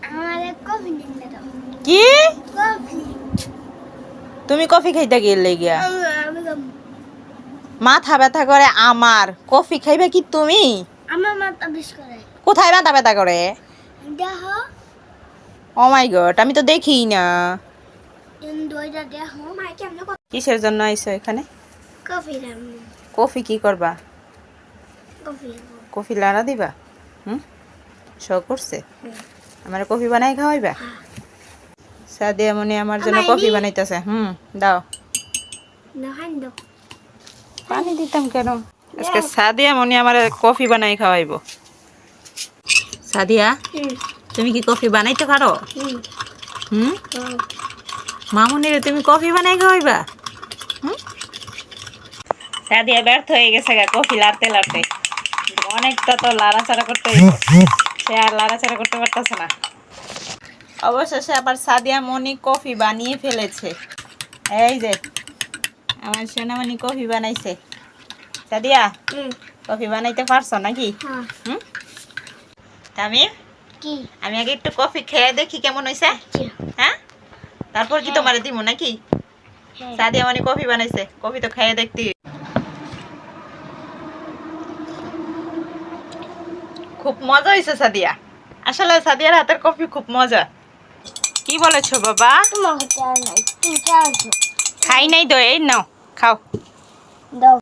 আমারে কফি দিন দাও। কি কফি তুমি কফি খাইতে গেলে গিয়া আমি মাথা ব্যথা করে আমার কফি খাইবে কি তুমি আমার মাথা বিষ করে কোথায় মাথা ব্যথা করে দেখো ও মাই গড আমি তো দেখি না দইটা দেখো মাই কেমনে কিসের জন্য আইছো এখানে কফি দাম কফি কি করবা কফি কফি লাড়া দিবা শখ করছে আমার কফি বানাই খাওয়াইবা সাদিয়া মনি আমার জন্য কফি বানাইতেছে দাও না হান দাও পানি দিতাম কেন আজকে সাদিয়া মনি আমার কফি বানাই খাওয়াইবো সাদিয়া তুমি কি কফি বানাইতে পারো মামুনিরে তুমি কফি বানাই খাওয়াইবা সাদিয়া ব্যর্থ হয়ে গেছে গা কফি লাড়তে লাড়তে অনেকটা তো লাড়াচাড়া করতে সে আর লাড়াচাড়া করতে পারতেছে না অবশেষে আবার সাদিয়া মনি কফি বানিয়ে ফেলেছে এই যে আমার সোনামণি কফি বানাইছে সাদিয়া কফি বানাইতে পারছো নাকি তামিম কি আমি আগে একটু কফি খেয়ে দেখি কেমন হইছে হ্যাঁ তারপর কি তোমারে দিব নাকি সাদিয়া মনি কফি বানাইছে কফি তো খেয়ে দেখতে খুব মজা হয়েছে সাদিয়া আসলে সাদিয়ার হাতের কফি খুব মজা কি বলেছো বাবা তোমার হাতে আর নাই তুমি খাও খাই নাই তো এই নাও খাও দাও